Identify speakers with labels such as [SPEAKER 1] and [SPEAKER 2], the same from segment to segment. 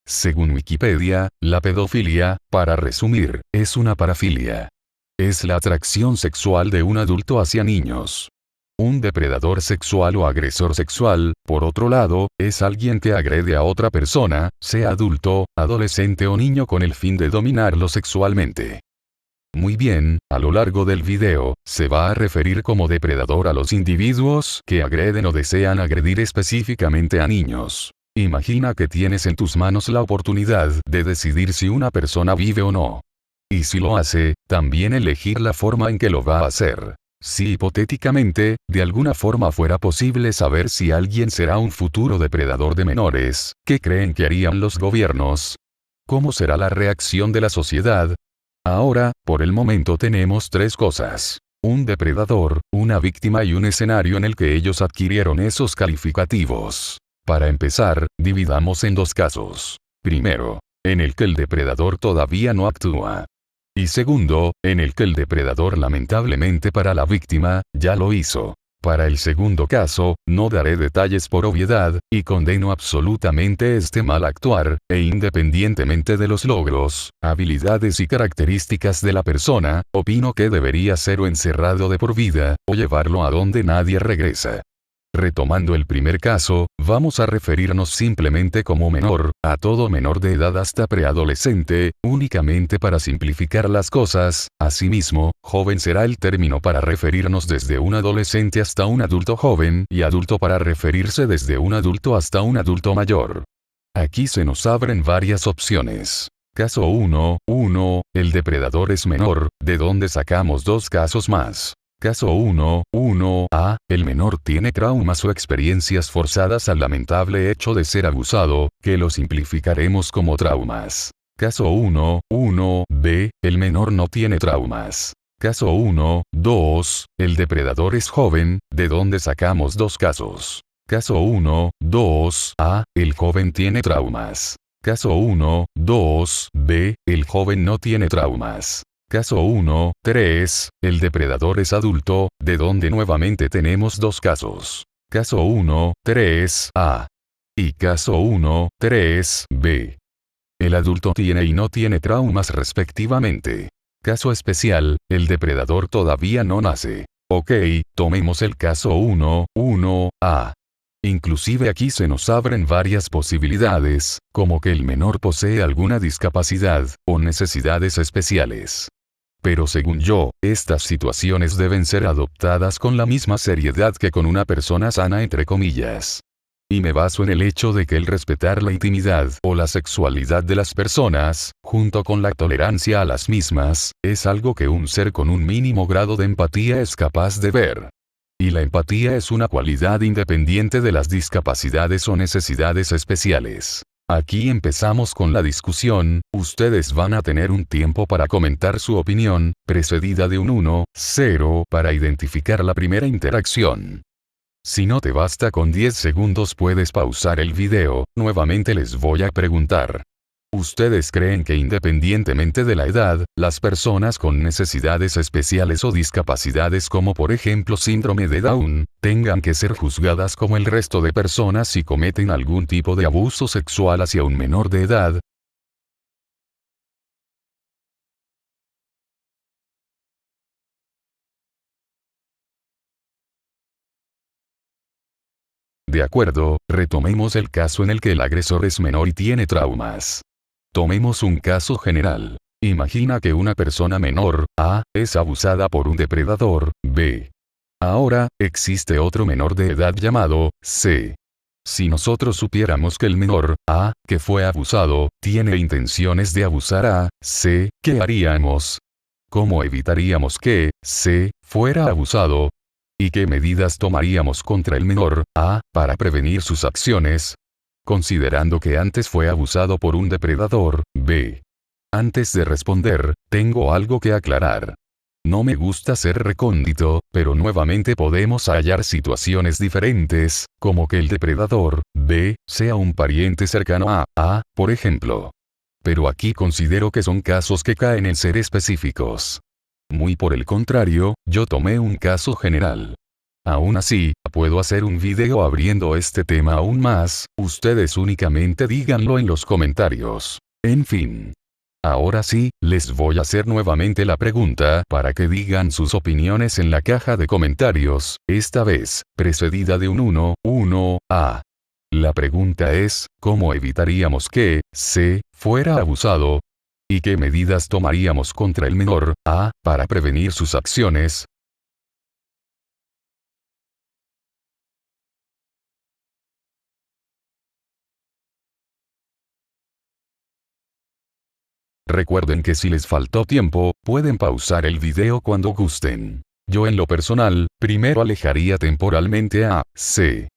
[SPEAKER 1] Según Wikipedia, la pedofilia, para resumir, es una parafilia. Es la atracción sexual de un adulto hacia niños. Un depredador sexual o agresor sexual, por otro lado, es alguien que agrede a otra persona, sea adulto, adolescente o niño con el fin de dominarlo sexualmente. Muy bien, a lo largo del video, se va a referir como depredador a los individuos que agreden o desean agredir específicamente a niños. Imagina que tienes en tus manos la oportunidad de decidir si una persona vive o no. Y si lo hace, también elegir la forma en que lo va a hacer. Si hipotéticamente, de alguna forma fuera posible saber si alguien será un futuro depredador de menores, ¿qué creen que harían los gobiernos? ¿Cómo será la reacción de la sociedad? Ahora, por el momento tenemos tres cosas. Un depredador, una víctima y un escenario en el que ellos adquirieron esos calificativos. Para empezar, dividamos en dos casos. Primero, en el que el depredador todavía no actúa. Y segundo, en el que el depredador lamentablemente para la víctima, ya lo hizo. Para el segundo caso, no daré detalles por obviedad, y condeno absolutamente este mal actuar, e independientemente de los logros, habilidades y características de la persona, opino que debería ser o encerrado de por vida, o llevarlo a donde nadie regresa. Retomando el primer caso, vamos a referirnos simplemente como menor, a todo menor de edad hasta preadolescente, únicamente para simplificar las cosas. Asimismo, joven será el término para referirnos desde un adolescente hasta un adulto joven, y adulto para referirse desde un adulto hasta un adulto mayor. Aquí se nos abren varias opciones. Caso 1, el depredador es menor, de donde sacamos dos casos más. Caso 1a, el menor tiene traumas o experiencias forzadas al lamentable hecho de ser abusado, que lo simplificaremos como traumas. Caso 1b, el menor no tiene traumas. Caso 1-2, el depredador es joven, de donde sacamos dos casos. Caso 1-2a, el joven tiene traumas. Caso 1-2b, el joven no tiene traumas. Caso 1-3, el depredador es adulto, de donde nuevamente tenemos dos casos. Caso 1-3a. Y caso 1-3b. El adulto tiene y no tiene traumas respectivamente. Caso especial, el depredador todavía no nace. Ok, tomemos el caso 1-1a. Inclusive aquí se nos abren varias posibilidades, como que el menor posee alguna discapacidad, o necesidades especiales. Pero según yo, estas situaciones deben ser adoptadas con la misma seriedad que con una persona sana entre comillas. Y me baso en el hecho de que el respetar la intimidad o la sexualidad de las personas, junto con la tolerancia a las mismas, es algo que un ser con un mínimo grado de empatía es capaz de ver. Y la empatía es una cualidad independiente de las discapacidades o necesidades especiales. Aquí empezamos con la discusión, ustedes van a tener un tiempo para comentar su opinión, precedida de un 1-0 para identificar la primera interacción. Si no te basta con 10 segundos puedes pausar el video, nuevamente les voy a preguntar. ¿Ustedes creen que independientemente de la edad, las personas con necesidades especiales o discapacidades como por ejemplo síndrome de Down, tengan que ser juzgadas como el resto de personas si cometen algún tipo de abuso sexual hacia un menor de edad? De acuerdo, retomemos el caso en el que el agresor es menor y tiene traumas. Tomemos un caso general. Imagina que una persona menor, A, es abusada por un depredador, B. Ahora, existe otro menor de edad llamado, C. Si nosotros supiéramos que el menor, A, que fue abusado, tiene intenciones de abusar a C, ¿qué haríamos? ¿Cómo evitaríamos que C fuera abusado? ¿Y qué medidas tomaríamos contra el menor, A, para prevenir sus acciones? Considerando que antes fue abusado por un depredador, B. Antes de responder, tengo algo que aclarar. No me gusta ser recóndito, pero nuevamente podemos hallar situaciones diferentes, como que el depredador, B, sea un pariente cercano a, por ejemplo. Pero aquí considero que son casos que caen en ser específicos. Muy por el contrario, yo tomé un caso general. Aún así, puedo hacer un video abriendo este tema aún más, ustedes únicamente díganlo en los comentarios. En fin. Ahora sí, les voy a hacer nuevamente la pregunta para que digan sus opiniones en la caja de comentarios, esta vez, precedida de un 1A. La pregunta es, ¿cómo evitaríamos que C fuera abusado? ¿Y qué medidas tomaríamos contra el menor A para prevenir sus acciones? Recuerden que si les faltó tiempo, pueden pausar el video cuando gusten. Yo en lo personal, primero alejaría temporalmente a C.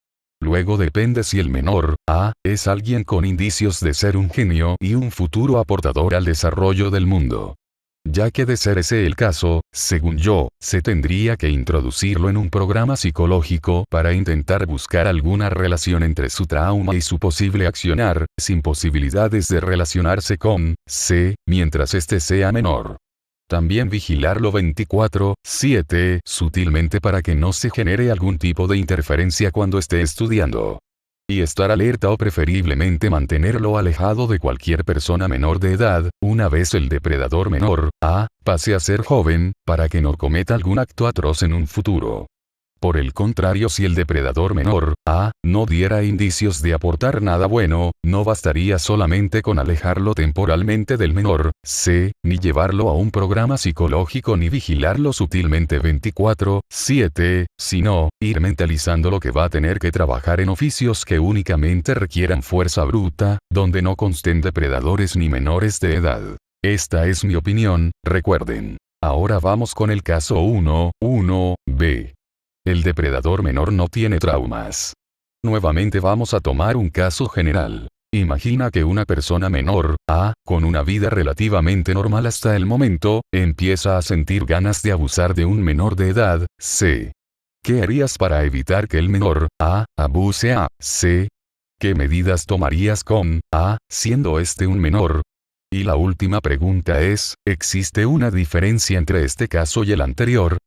[SPEAKER 1] Luego depende si el menor A es alguien con indicios de ser un genio y un futuro aportador al desarrollo del mundo. Ya que de ser ese el caso, según yo, se tendría que introducirlo en un programa psicológico para intentar buscar alguna relación entre su trauma y su posible accionar, sin posibilidades de relacionarse con C, mientras este sea menor. También vigilarlo 24/7 sutilmente para que no se genere algún tipo de interferencia cuando esté estudiando. Y estar alerta o preferiblemente mantenerlo alejado de cualquier persona menor de edad, una vez el depredador menor A pase a ser joven, para que no cometa algún acto atroz en un futuro. Por el contrario, si el depredador menor A no diera indicios de aportar nada bueno, no bastaría solamente con alejarlo temporalmente del menor C, ni llevarlo a un programa psicológico ni vigilarlo sutilmente 24/7, sino ir mentalizando lo que va a tener que trabajar en oficios que únicamente requieran fuerza bruta, donde no consten depredadores ni menores de edad. Esta es mi opinión, recuerden. Ahora vamos con el caso 1B. El depredador menor no tiene traumas. Nuevamente vamos a tomar un caso general. Imagina que una persona menor A, con una vida relativamente normal hasta el momento, empieza a sentir ganas de abusar de un menor de edad, C. ¿Qué harías para evitar que el menor A abuse a C? ¿Qué medidas tomarías con A, siendo este un menor? Y la última pregunta es, ¿existe una diferencia entre este caso y el anterior?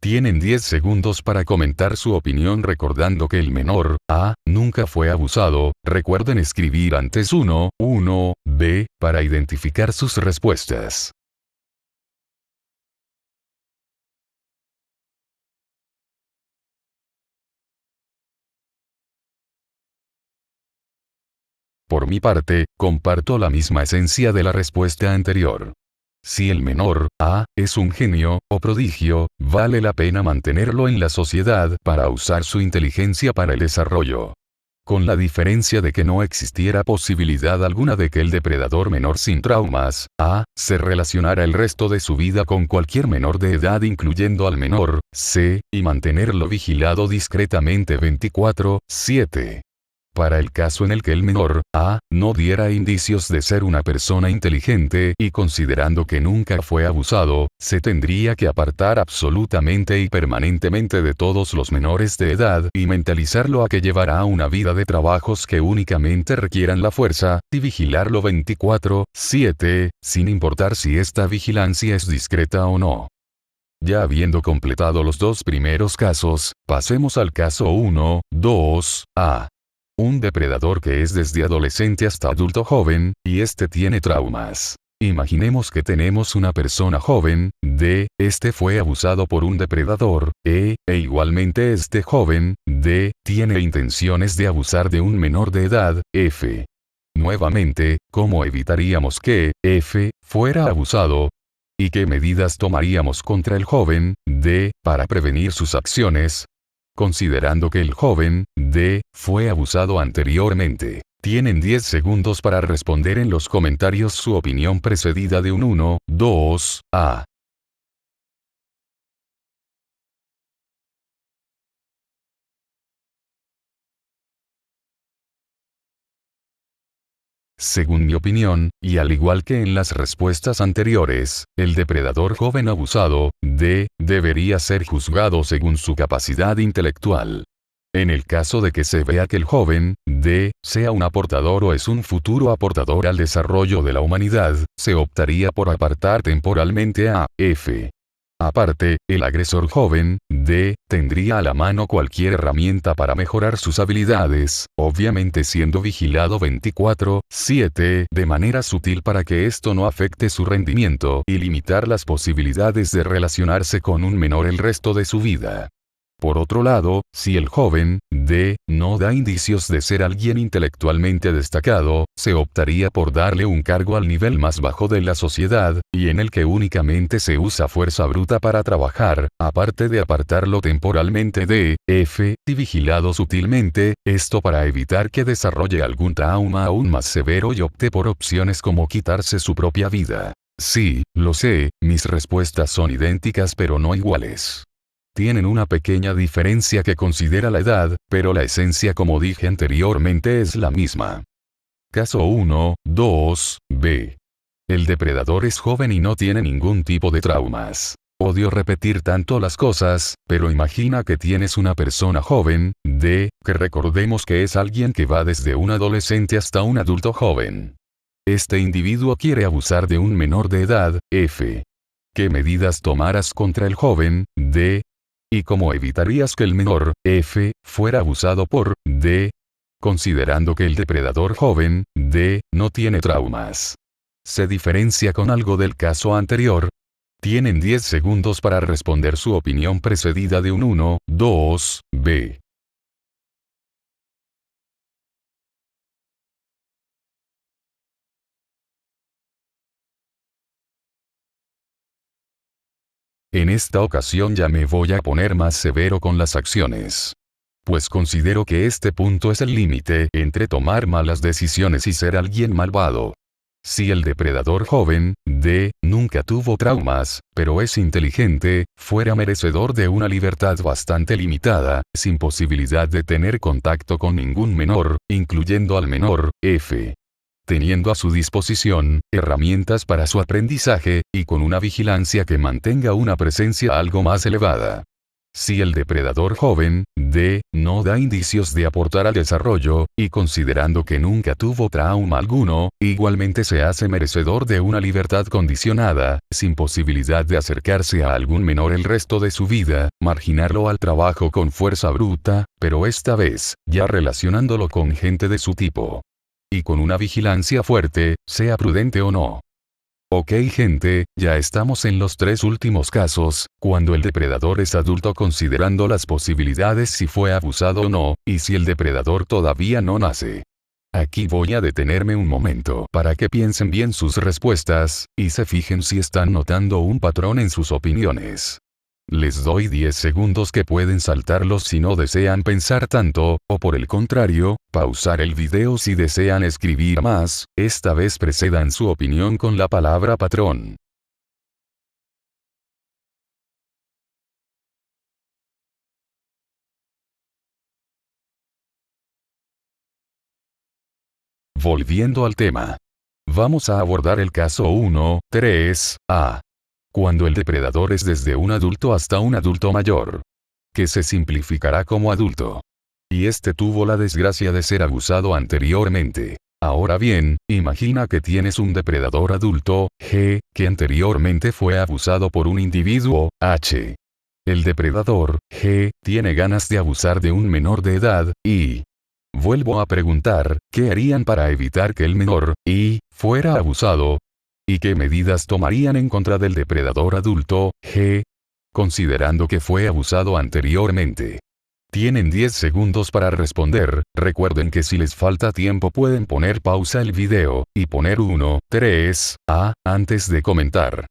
[SPEAKER 1] Tienen 10 segundos para comentar su opinión recordando que el menor A nunca fue abusado. Recuerden escribir antes 1B para identificar sus respuestas. Por mi parte, comparto la misma esencia de la respuesta anterior. Si el menor A es un genio o prodigio, vale la pena mantenerlo en la sociedad para usar su inteligencia para el desarrollo. Con la diferencia de que no existiera posibilidad alguna de que el depredador menor sin traumas A se relacionara el resto de su vida con cualquier menor de edad incluyendo al menor C, y mantenerlo vigilado discretamente 24/7. Para el caso en el que el menor A no diera indicios de ser una persona inteligente y considerando que nunca fue abusado, se tendría que apartar absolutamente y permanentemente de todos los menores de edad y mentalizarlo a que llevará una vida de trabajos que únicamente requieran la fuerza, y vigilarlo 24/7, sin importar si esta vigilancia es discreta o no. Ya habiendo completado los dos primeros casos, pasemos al caso 1-2A. Un depredador que es desde adolescente hasta adulto joven, y este tiene traumas. Imaginemos que tenemos una persona joven, D, este fue abusado por un depredador, e igualmente este joven, D, tiene intenciones de abusar de un menor de edad, F. Nuevamente, ¿cómo evitaríamos que F fuera abusado? ¿Y qué medidas tomaríamos contra el joven, D, para prevenir sus acciones? Considerando que el joven, D, fue abusado anteriormente. Tienen 10 segundos para responder en los comentarios su opinión precedida de un 1-2A. Según mi opinión, y al igual que en las respuestas anteriores, el depredador joven abusado, D, debería ser juzgado según su capacidad intelectual. En el caso de que se vea que el joven, D, sea un aportador o es un futuro aportador al desarrollo de la humanidad, se optaría por apartar temporalmente a F. Aparte, el agresor joven, D, tendría a la mano cualquier herramienta para mejorar sus habilidades, obviamente siendo vigilado 24/7 de manera sutil para que esto no afecte su rendimiento y limitar las posibilidades de relacionarse con un menor el resto de su vida. Por otro lado, si el joven, D, no da indicios de ser alguien intelectualmente destacado, se optaría por darle un cargo al nivel más bajo de la sociedad, y en el que únicamente se usa fuerza bruta para trabajar, aparte de apartarlo temporalmente de F, y vigilado sutilmente, esto para evitar que desarrolle algún trauma aún más severo y opte por opciones como quitarse su propia vida. Sí, lo sé, mis respuestas son idénticas pero no iguales. Tienen una pequeña diferencia que considera la edad, pero la esencia como dije anteriormente es la misma. Caso 1, 2, B. El depredador es joven y no tiene ningún tipo de traumas. Odio repetir tanto las cosas, pero imagina que tienes una persona joven, D, que recordemos que es alguien que va desde un adolescente hasta un adulto joven. Este individuo quiere abusar de un menor de edad, F. ¿Qué medidas tomarás contra el joven, D? ¿Y cómo evitarías que el menor, F, fuera abusado por, D? Considerando que el depredador joven, D, no tiene traumas. ¿Se diferencia con algo del caso anterior? Tienen 10 segundos para responder su opinión precedida de un 1, 2, B. En esta ocasión ya me voy a poner más severo con las acciones. Pues considero que este punto es el límite entre tomar malas decisiones y ser alguien malvado. Si el depredador joven, D, nunca tuvo traumas, pero es inteligente, fuera merecedor de una libertad bastante limitada, sin posibilidad de tener contacto con ningún menor, incluyendo al menor, F. Teniendo a su disposición herramientas para su aprendizaje, y con una vigilancia que mantenga una presencia algo más elevada. Si el depredador joven, D, no da indicios de aportar al desarrollo, y considerando que nunca tuvo trauma alguno, igualmente se hace merecedor de una libertad condicionada, sin posibilidad de acercarse a algún menor el resto de su vida, marginarlo al trabajo con fuerza bruta, pero esta vez, ya relacionándolo con gente de su tipo. Y con una vigilancia fuerte, sea prudente o no. Ok gente, ya estamos en los 3 últimos casos, cuando el depredador es adulto considerando las posibilidades si fue abusado o no, y si el depredador todavía no nace. Aquí voy a detenerme un momento para que piensen bien sus respuestas, y se fijen si están notando un patrón en sus opiniones. Les doy 10 segundos que pueden saltarlos si no desean pensar tanto, o por el contrario, pausar el video si desean escribir más, esta vez precedan su opinión con la palabra patrón. Volviendo al tema. Vamos a abordar el caso 1, 3, A. Cuando el depredador es desde un adulto hasta un adulto mayor. Que se simplificará como adulto. Y este tuvo la desgracia de ser abusado anteriormente. Ahora bien, imagina que tienes un depredador adulto, G, que anteriormente fue abusado por un individuo, H. El depredador, G, tiene ganas de abusar de un menor de edad, y... Vuelvo a preguntar, ¿qué harían para evitar que el menor, I, fuera abusado? ¿Y qué medidas tomarían en contra del depredador adulto, G? Considerando que fue abusado anteriormente. Tienen 10 segundos para responder, recuerden que si les falta tiempo pueden poner pausa el video, y poner 1, 3, A, antes de comentar.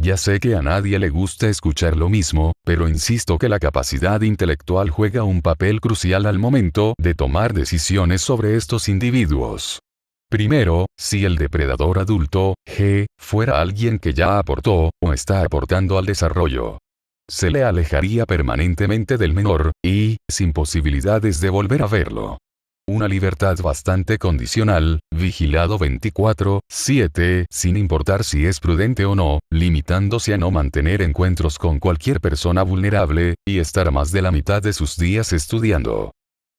[SPEAKER 1] Ya sé que a nadie le gusta escuchar lo mismo, pero insisto que la capacidad intelectual juega un papel crucial al momento de tomar decisiones sobre estos individuos. Primero, si el depredador adulto, G, fuera alguien que ya aportó, o está aportando al desarrollo. Se le alejaría permanentemente del menor, y, sin posibilidades de volver a verlo. una libertad bastante condicional, vigilado 24/7, sin importar si es prudente o no, limitándose a no mantener encuentros con cualquier persona vulnerable, y estar más de la mitad de sus días estudiando.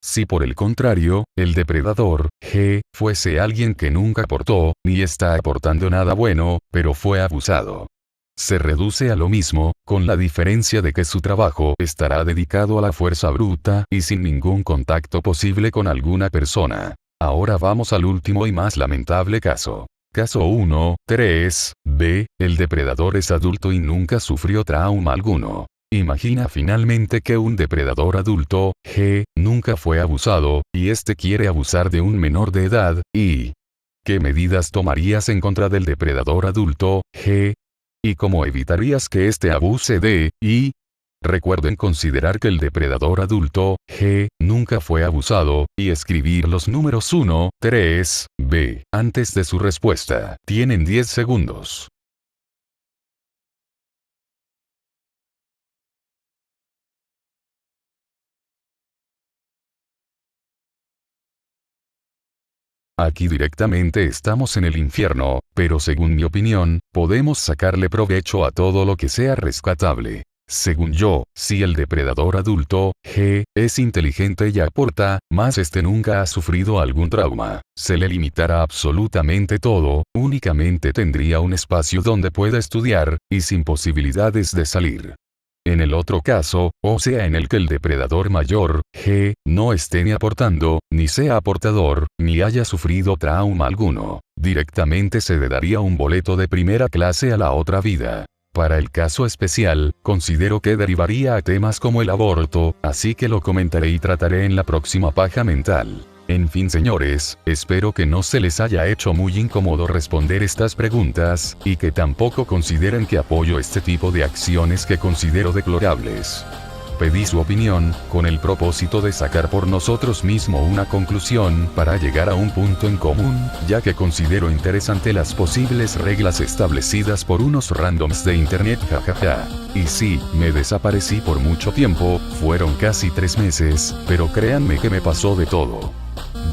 [SPEAKER 1] Si por el contrario, el depredador, G, fuese alguien que nunca aportó, ni está aportando nada bueno, pero fue abusado. Se reduce a lo mismo, con la diferencia de que su trabajo estará dedicado a la fuerza bruta y sin ningún contacto posible con alguna persona. Ahora vamos al último y más lamentable caso. Caso 1, 3, B, el depredador es adulto y nunca sufrió trauma alguno. Imagina finalmente que un depredador adulto, G, nunca fue abusado, y este quiere abusar de un menor de edad, y... ¿qué medidas tomarías en contra del depredador adulto, G? ¿Y cómo evitarías que éste abuse de, y? Recuerden considerar que el depredador adulto, G, nunca fue abusado, y escribir los números 1, 3, B, antes de su respuesta. Tienen 10 segundos. Aquí directamente estamos en el infierno, pero según mi opinión, podemos sacarle provecho a todo lo que sea rescatable. Según yo, si el depredador adulto, G, es inteligente y aporta, más este nunca ha sufrido algún trauma, se le limitará absolutamente todo, únicamente tendría un espacio donde pueda estudiar, y sin posibilidades de salir. En el otro caso, o sea en el que el depredador mayor, G, no esté ni aportando, ni sea aportador, ni haya sufrido trauma alguno, directamente se le daría un boleto de primera clase a la otra vida. Para el caso especial, considero que derivaría a temas como el aborto, así que lo comentaré y trataré en la próxima paja mental. En fin señores, espero que no se les haya hecho muy incómodo responder estas preguntas, y que tampoco consideren que apoyo este tipo de acciones que considero deplorables. Pedí su opinión, con el propósito de sacar por nosotros mismos una conclusión para llegar a un punto en común, ya que considero interesante las posibles reglas establecidas por unos randoms de internet jajaja. Y sí, me desaparecí por mucho tiempo, fueron casi 3 meses, pero créanme que me pasó de todo.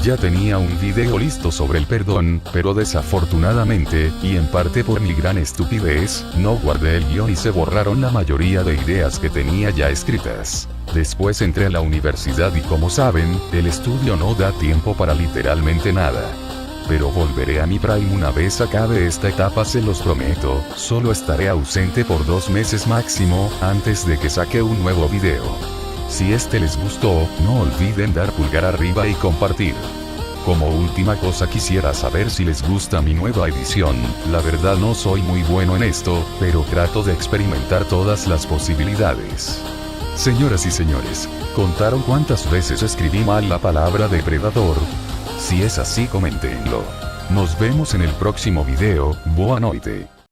[SPEAKER 1] Ya tenía un video listo sobre el perdón, pero desafortunadamente, y en parte por mi gran estupidez, no guardé el guión y se borraron la mayoría de ideas que tenía ya escritas. Después entré a la universidad y como saben, el estudio no da tiempo para literalmente nada. Pero volveré a mi prime una vez acabe esta etapa, se los prometo, solo estaré ausente por 2 meses máximo, antes de que saque un nuevo video. Si este les gustó, no olviden dar pulgar arriba y compartir. Como última cosa quisiera saber si les gusta mi nueva edición, la verdad no soy muy bueno en esto, pero trato de experimentar todas las posibilidades. Señoras y señores, ¿contaron cuántas veces escribí mal la palabra depredador? Si es así, coméntenlo. Nos vemos en el próximo video, boa noite.